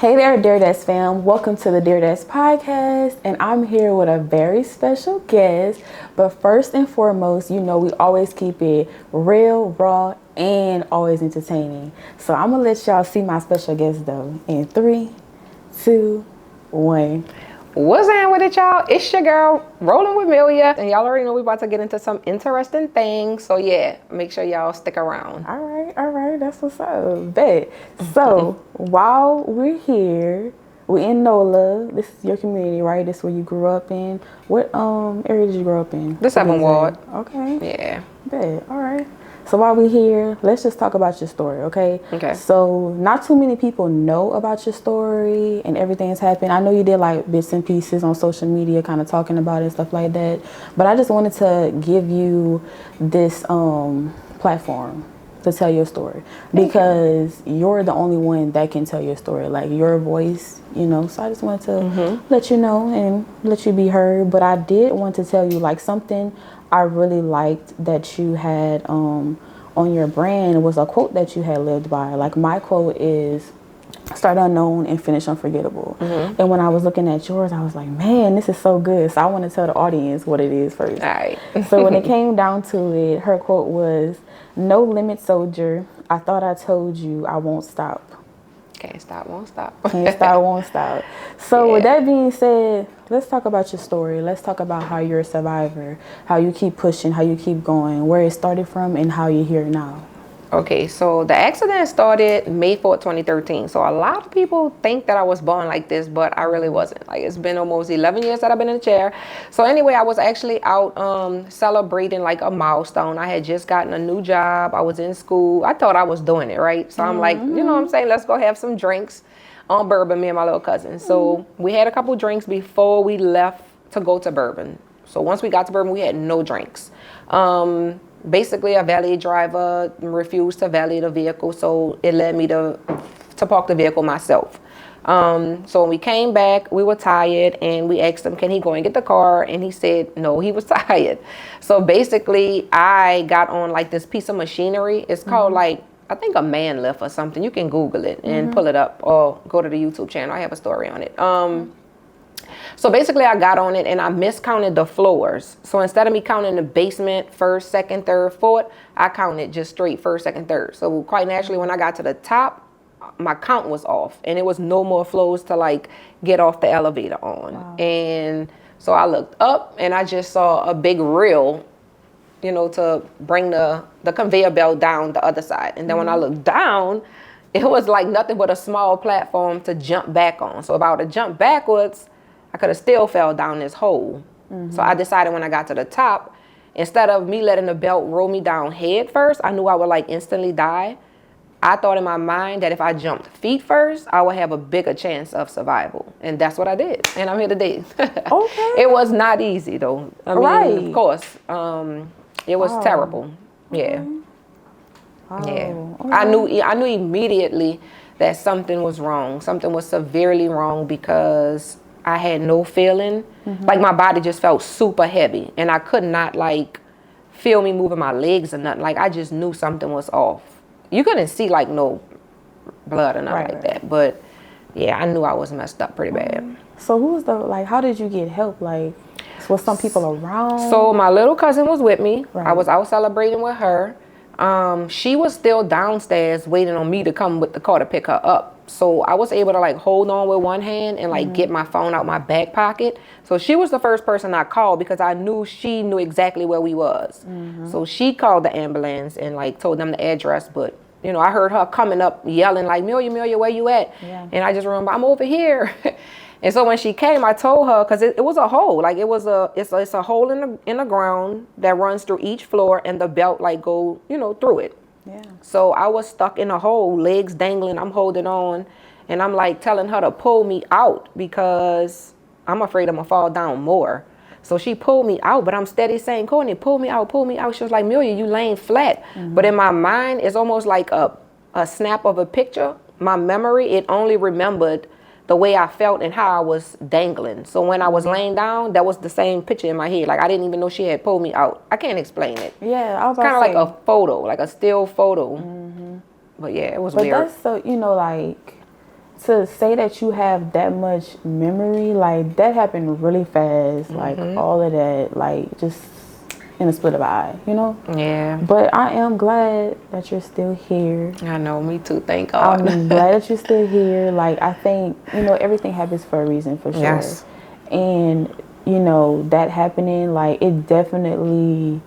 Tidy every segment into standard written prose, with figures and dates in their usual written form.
Hey there, Dess fam. Welcome to the Dess podcast, and I'm here with a very special guest. But first and foremost, you know we always keep it real, raw, and always entertaining. So I'm gonna let y'all see my special guest though. In 3, 2, 1. What's on with it, y'all? It's your girl, Rolling with Melia. And y'all already know we about to get into some interesting things. So yeah, make sure y'all stick around. All right. That's what's up. Bet. So while we're here, we're in NOLA. This is your community, right? This is where you grew up in. What area did you grow up in? The 7th Ward. Okay. Yeah. Bet. All right. So while we're here, let's just talk about your story, okay? Okay. So not too many people know about your story and everything that's happened. I know you did like bits and pieces on social media kind of talking about it and stuff like that. But I just wanted to give you this platform to tell your story because you're the only one that can tell your story, like your voice, you know. So I just wanted to let you know and let you be heard. But I did want to tell you like something I really liked that you had on your brand was a quote that you had lived by. Like my quote is, start unknown and finish unforgettable. And when I was looking at yours, I was like, man, this is so good. So I want to tell the audience what it is first. All right. So when it came down to it, her quote was, no limit soldier, I thought I told you I won't stop. Can't stop, won't stop. Can't stop, won't stop. So with that being said, let's talk about your story. Let's talk about how you're a survivor, how you keep pushing, how you keep going, where it started from, and how you're here now. Okay, so the accident started May 4th, 2013. So a lot of people think that I was born like this, but I really wasn't. Like it's been almost 11 years that I've been in a chair. So anyway, I was actually out celebrating like a milestone. I had just gotten a new job. I was in school. I thought I was doing it, right? So I'm like, you know what I'm saying? Let's go have some drinks on Bourbon, me and my little cousin. So we had a couple drinks before we left to go to Bourbon. So once we got to Bourbon, we had no drinks. Basically, a valet driver refused to valet the vehicle, so it led me to park the vehicle myself. So when we came back, we were tired, and we asked him, can he go and get the car? And he said, no, he was tired. So basically, I got on like this piece of machinery. It's called like, I think a man lift or something. You can Google it and pull it up or go to the YouTube channel. I have a story on it. So basically I got on it and I miscounted the floors. So instead of me counting the basement, first, second, third, fourth, I counted just straight first, second, third. So quite naturally when I got to the top, my count was off and it was no more floors to like get off the elevator on. Wow. And so I looked up and I just saw a big reel, you know, to bring the conveyor belt down the other side. And then when I looked down, it was like nothing but a small platform to jump back on. So if I would have jumped backwards, I could have still fell down this hole. So I decided when I got to the top, instead of me letting the belt roll me down head first, I knew I would like instantly die. I thought in my mind that if I jumped feet first, I would have a bigger chance of survival. And that's what I did. And I'm here today. Okay. It was not easy though. I mean, of course, it was terrible. Yeah. Yeah. Okay. I knew immediately that something was wrong. Something was severely wrong because I had no feeling. Like my body just felt super heavy and I could not like feel me moving my legs or nothing. Like I just knew something was off. You couldn't see like no blood or nothing like that. But yeah, I knew I was messed up pretty bad. So who was how did you get help? Like was some people around? So my little cousin was with me. I was out celebrating with her. She was still downstairs waiting on me to come with the car to pick her up. So I was able to like hold on with one hand and like get my phone out my back pocket. So she was the first person I called because I knew she knew exactly where we was. So she called the ambulance and like told them the address. But you know, I heard her coming up yelling like, Melia, where you at? And I just remember, I'm over here. And so when she came, I told her, because it was a hole, like it's a hole in the ground that runs through each floor and the belt like go, you know, through it. Yeah. So I was stuck in a hole, legs dangling, I'm holding on, and I'm like telling her to pull me out because I'm afraid I'm gonna fall down more. So she pulled me out, but I'm steady saying, Courtney, pull me out, pull me out. She was like, Melia, you laying flat. But in my mind, it's almost like a snap of a picture. My memory, it only remembered the way I felt and how I was dangling. So when I was laying down, that was the same picture in my head. Like I didn't even know she had pulled me out. I can't explain it. Yeah, I was kind of like a photo, like a still photo. But yeah, it was weird. But that's so, you know, like to say that you have that much memory, like that happened really fast. Like all of that, like just in a split of an eye, you know? Yeah. But I am glad that you're still here. I know, me too. Thank God. I'm glad that you're still here. Like, I think, you know, everything happens for a reason, for sure. Yes. And, you know, that happening, like, it definitely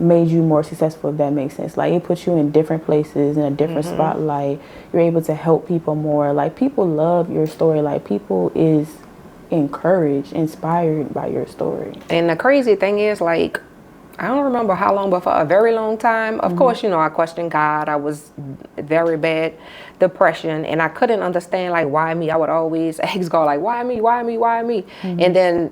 made you more successful, if that makes sense. Like, it puts you in different places, in a different spotlight. You're able to help people more. Like, people love your story. Like, people is encouraged, inspired by your story. And the crazy thing is, like, I don't remember how long, but for a very long time, of course, you know, I questioned God. I was very bad depression, and I couldn't understand, like, why me? I would always ask God, like, why me? Why me? Why me? And then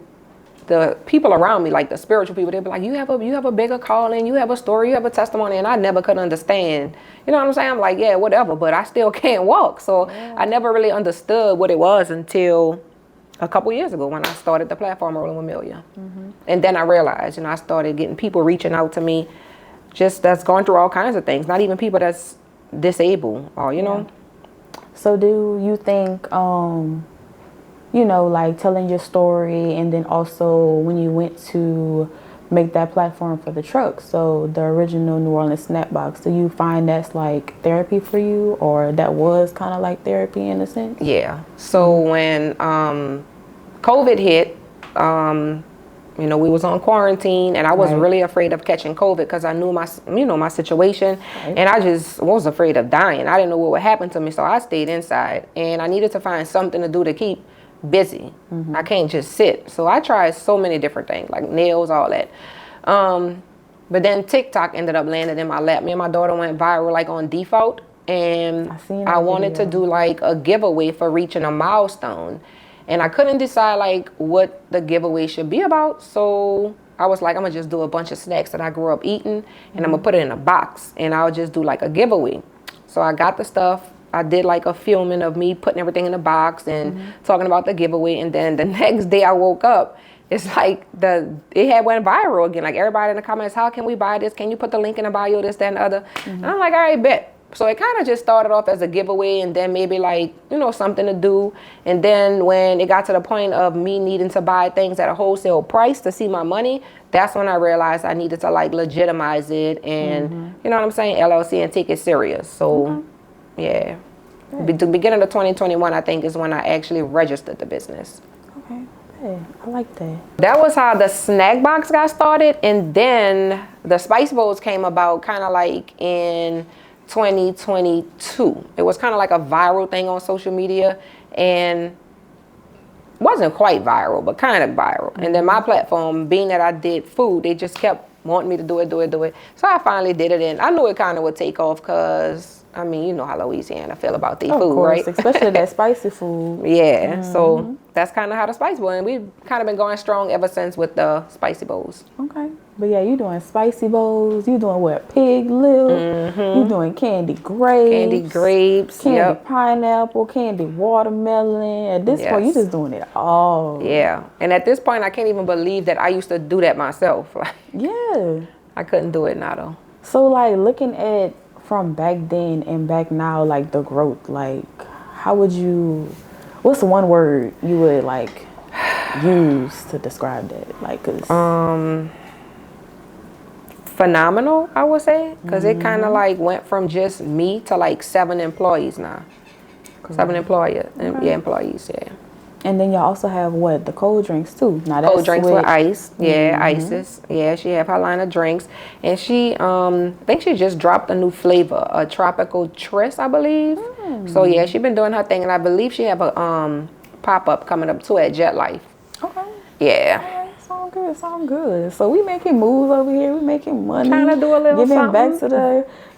the people around me, like the spiritual people, they'd be like, you have a bigger calling, you have a story, you have a testimony, and I never could understand. You know what I'm saying? I'm like, yeah, whatever, but I still can't walk. So I never really understood what it was until a couple years ago when I started the platform Rolling with Melia. And then I realized, you know, I started getting people reaching out to me just that's going through all kinds of things, not even people that's disabled or, you know. So do you think, you know, like telling your story, and then also when you went to make that platform for the truck, so the original New Orleans Snack Box, do you find that's like therapy for you, or that was kind of like therapy in a sense? Yeah. So when COVID hit, you know, we was on quarantine, and I was really afraid of catching COVID because I knew my, you know, my situation, and I just was afraid of dying. I didn't know what would happen to me, so I stayed inside, and I needed to find something to do to keep busy. I can't just sit. So I tried so many different things, like nails, all that. But then TikTok ended up landing in my lap. Me and my daughter went viral, like on default, and I wanted to do like a giveaway for reaching a milestone. And I couldn't decide like what the giveaway should be about. So I was like, I'm gonna just do a bunch of snacks that I grew up eating, and I'm gonna put it in a box, and I'll just do like a giveaway. So I got the stuff. I did like a filming of me putting everything in the box and talking about the giveaway. And then the next day I woke up, it's like it had went viral again. Like everybody in the comments, how can we buy this? Can you put the link in the bio, this, that, and the other? And I'm like, all right, bet. So it kind of just started off as a giveaway, and then maybe like, you know, something to do. And then when it got to the point of me needing to buy things at a wholesale price to see my money, that's when I realized I needed to like legitimize it and, you know what I'm saying, LLC, and take it serious. So, yeah. The beginning of 2021, I think, is when I actually registered the business. Okay, good. I like that. That was how the snack box got started. And then the Spice Bowls came about kind of like in 2022. It was kind of like a viral thing on social media, and wasn't quite viral, but kind of viral. And then my platform, being that I did food, they just kept wanting me to do it. So I finally did it, and I knew it kind of would take off because, I mean, you know how Louisiana feel about their food, course, right? Especially that spicy food. Yeah, so that's kind of how the Spice Bowl, and we've kind of been going strong ever since with the spicy bowls. Okay. But yeah, you doing spicy bowls, you doing what, pig lip, you doing candy grapes, candy pineapple, candy watermelon. At this point, you just doing it all. Yeah, and at this point, I can't even believe that I used to do that myself. Yeah. I couldn't do it now though. So like looking at from back then and back now, like the growth, like what's one word you would like use to describe that? Like, 'cause phenomenal, I would say, because it kind of like went from just me to like 7 employees now. 7 employees, yeah. And then y'all also have what, the cold drinks too? Now that's cold drinks with ice, Isis. Yeah, she have her line of drinks, and she, I think she just dropped a new flavor, a tropical tris, I believe. So yeah, she been doing her thing, and I believe she have a pop up coming up too at Jet Life. Okay. Yeah. Sound good. So we making moves over here. We making money. Trying to do a little giving something. back to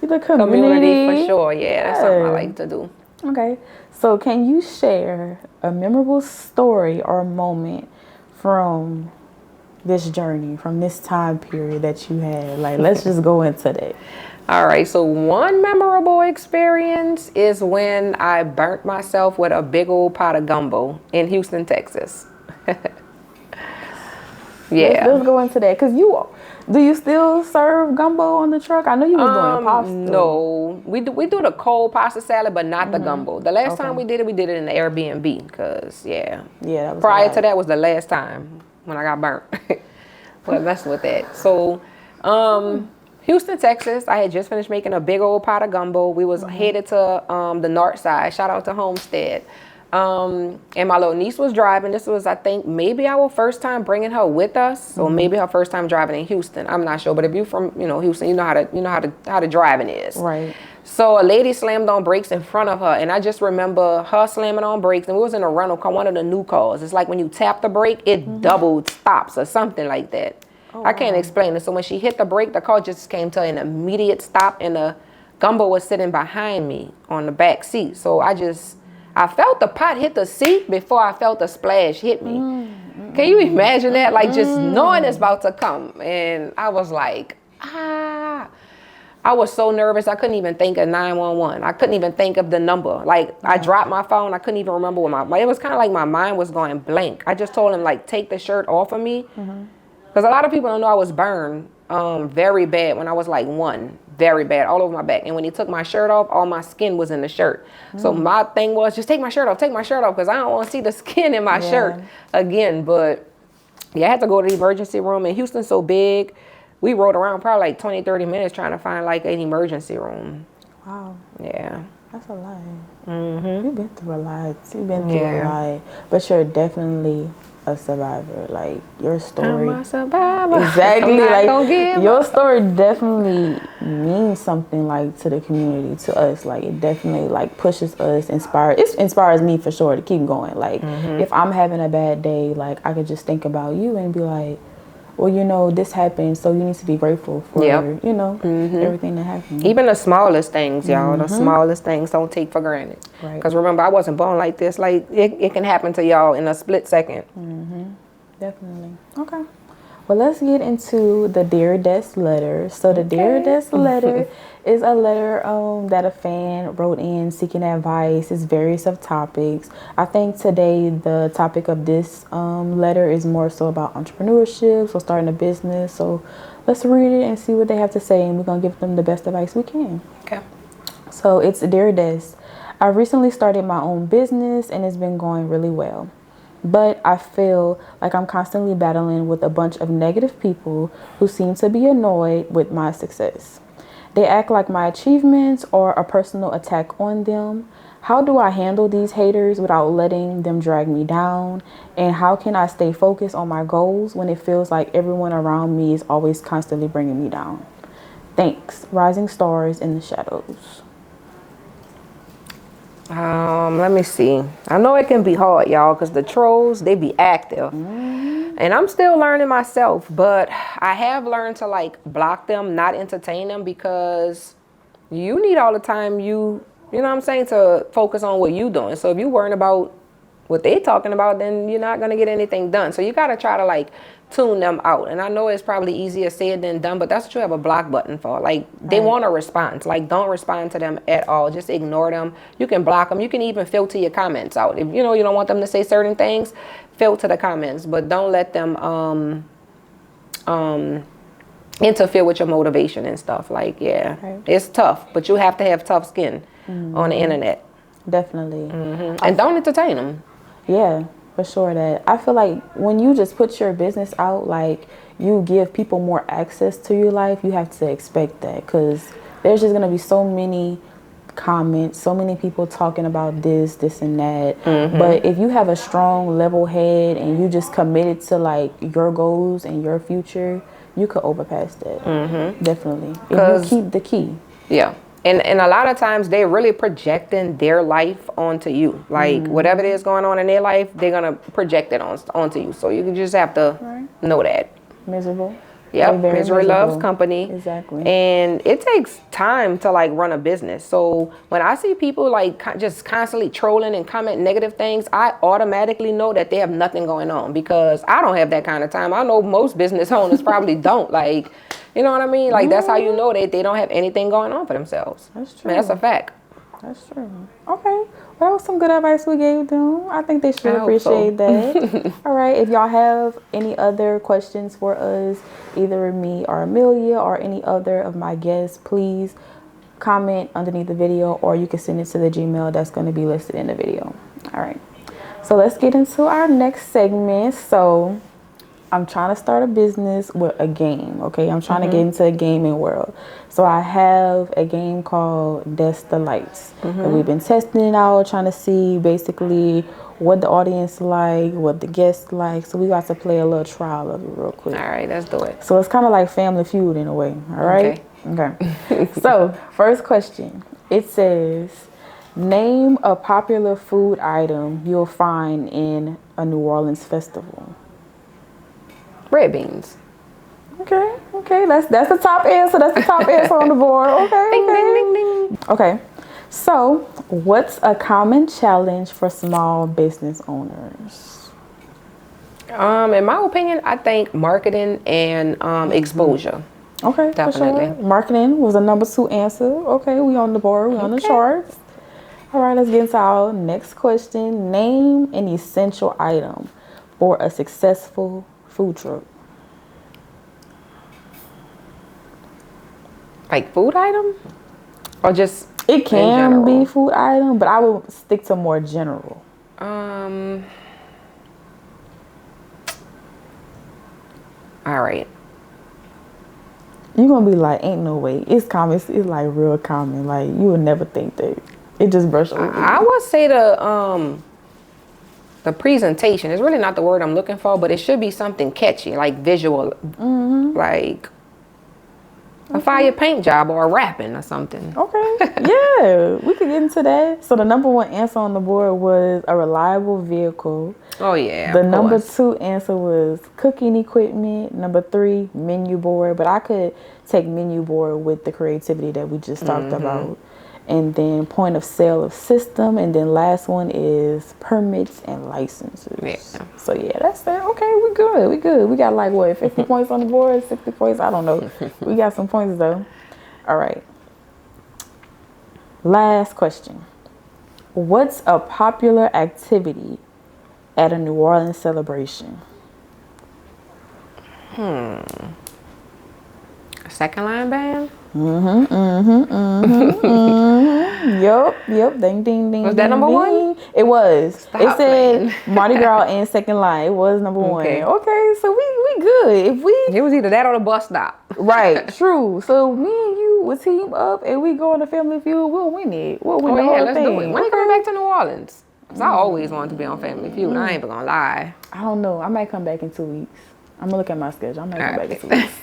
the community. For sure. Yeah, that's something I like to do. Okay. So can you share a memorable story or moment from this journey, from this time period that you had? Like, let's just go into that. All right. So one memorable experience is when I burnt myself with a big old pot of gumbo in Houston, Texas. Yeah. Let's go into that. Cause do you still serve gumbo on the truck? I know you was doing pasta. No, we do the cold pasta salad, but not the gumbo. The last time Okay. we did it in the Airbnb. Cause Yeah, that was prior a to lot. that was the last time when I got burnt. But messing with that. So, Houston, Texas. I had just finished making a big old pot of gumbo. We was headed to the north side. Shout out to Homestead. And my little niece was driving. This was, I think, maybe our first time bringing her with us, or maybe her first time driving in Houston. I'm not sure, but if you're from, Houston, you know how the driving is. Right. So a lady slammed on brakes in front of her, and I just remember her slamming on brakes, and we was in a rental car, one of the new cars. It's like when you tap the brake, it doubled stops or something like that. I can't explain it. So when she hit the brake, the car just came to an immediate stop, and the gumbo was sitting behind me on the back seat. So I felt the pot hit the seat before I felt the splash hit me. Can you imagine that? Like just knowing it's about to come. And I was like, I was so nervous. I couldn't even think of 911. I couldn't even think of the number. Like I dropped my phone. I couldn't even remember what it was kind of like my mind was going blank. I just told him like, take the shirt off of me. Because a lot of people don't know I was burned very bad when I was like 1. Very bad, all over my back. And when he took my shirt off, all my skin was in the shirt. So my thing was, just take my shirt off, because I don't want to see the skin in my shirt again. But yeah, I had to go to the emergency room. And Houston's so big, we rode around probably like 20, 30 minutes trying to find like an emergency room. Wow. Yeah. That's a lot. You've been through a lot. You've been through a lot. But you're definitely a survivor. Like your story. I'm a survivor. Exactly. Like your story definitely means something like to the community, to us. Like it definitely like pushes us, it inspires me for sure to keep going. Like if I'm having a bad day, like I could just think about you and be like, well, this happened, so you need to be grateful for, everything that happened. Even the smallest things, y'all. The smallest things don't take for granted. Right. Because remember, I wasn't born like this. Like, it can happen to y'all in a split second. Definitely. Okay. Well, let's get into the Dear Dess letter. So the Dear Dess letter is a letter that a fan wrote in seeking advice. It's various of topics. I think today the topic of this letter is more so about entrepreneurship, so starting a business. So let's read it and see what they have to say, and we're going to give them the best advice we can. Okay. So it's Dear Dess. I recently started my own business and it's been going really well. But I feel like I'm constantly battling with a bunch of negative people who seem to be annoyed with my success. They act like my achievements are a personal attack on them. How do I handle these haters without letting them drag me down? And how can I stay focused on my goals when it feels like everyone around me is always constantly bringing me down? Thanks. Rising stars in the shadows. Let me see. I know it can be hard, y'all, because the trolls, they be active. And I'm still learning myself, but I have learned to like block them, not entertain them, because you need all the time you know what I'm saying, to focus on what you doing. So if you worrying about what they talking about, then you're not going to get anything done. So you got to try to like tune them out. And I know it's probably easier said than done, but that's what you have a block button for. Like they want a response. Like don't respond to them at all. Just ignore them. You can block them. You can even filter your comments out. If you don't want them to say certain things, filter the comments, but don't let them interfere with your motivation and stuff. Like, it's tough, but you have to have tough skin on the internet. Definitely. And don't entertain them. Yeah, for sure. That I feel like when you just put your business out, like you give people more access to your life, you have to expect that, because there's just gonna be so many comments, so many people talking about this and that. But if you have a strong level head and you just committed to like your goals and your future, you could overpass that. Definitely. If you keep the key. Yeah. And a lot of times they're really projecting their life onto you. Like whatever it is going on in their life, they're going to project it onto you. So you just have to know that. Miserable. Yep, misery loves company. Exactly. And it takes time to like run a business. So when I see people like just constantly trolling and comment negative things, I automatically know that they have nothing going on, because I don't have that kind of time. I know most business owners probably don't. Like, you know what I mean? Like that's how you know that they don't have anything going on for themselves. That's true. I mean, that's a fact. That's true. Okay. Well, that was some good advice we gave them. I think they should I hope so. appreciate that. All right. If y'all have any other questions for us, either me or Amelia or any other of my guests, please comment underneath the video, or you can send it to the Gmail that's going to be listed in the video. All right. So let's get into our next segment. So I'm trying to start a business with a game, okay? I'm trying to get into a gaming world. So I have a game called Dess Lights. And we've been testing it out, trying to see basically what the audience like, what the guests like. So we got to play a little trial of it real quick. All right, let's do it. So it's kind of like Family Feud in a way, all right? Okay. So first question. It says, name a popular food item you'll find in a New Orleans festival. Red beans. Okay. That's the top answer. That's the top answer on the board. Okay. Ding, ding, ding, ding. Okay. So, what's a common challenge for small business owners? In my opinion, I think marketing and exposure. Okay, Definitely. For sure. Marketing was a number 2 answer. Okay, we on the board. We on the charts. All right, let's get into our next question. Name an essential item for a successful food truck. Like food item? Or just It can be food item, but I will stick to more general. All right. You're gonna be like, ain't no way. It's common. It's like real common. Like you would never think that. It just brushed over. I would say the presentation is really not the word I'm looking for, but it should be something catchy, like visual, like a fire paint job or rapping or something. Okay, yeah, we could get into that. So the number 1 answer on the board was a reliable vehicle. Oh yeah. The number 2 answer was cooking equipment. Number 3, menu board. But I could take menu board with the creativity that we just talked about. And then point of sale of system. And then last one is permits and licenses. Yeah. So yeah, that's that. Okay, we good. We got like what, 50 points on the board, 60 points? I don't know. We got some points though. All right. Last question. What's a popular activity at a New Orleans celebration? Second line band? Yup. Ding, ding, ding. Was that number 1? It was. Stop it said playing. Mardi Gras and second line. It was number 1. Okay. Okay, so we good. If we It was either that or the bus stop. right, true. So me and you will team up and we go on a Family Feud. We'll win it. We'll win the whole Let's thing. do it. When you coming back to New Orleans? Because I always wanted to be on Family Feud. I ain't even gonna lie. I don't know. I might come back in 2 weeks. I'm gonna look at my schedule. I might come back in 2 weeks.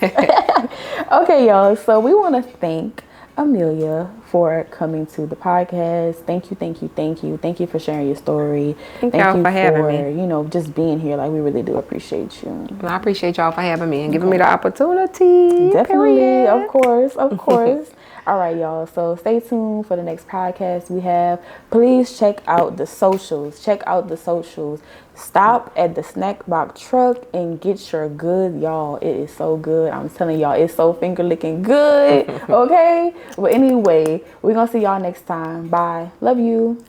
Okay, y'all. So we want to thank Amelia for coming to the podcast. Thank you for sharing your story. Thank y'all for having me. You know, just being here. Like we really do appreciate you. Well, I appreciate y'all for having me and giving me the opportunity. Definitely, Period. of course. All right, y'all. So stay tuned for the next podcast we have. Please check out the socials. Stop at the snack box truck and get your good, y'all. It is so good. I'm telling y'all, it's so finger licking good. Okay? But anyway, we're going to see y'all next time. Bye. Love you.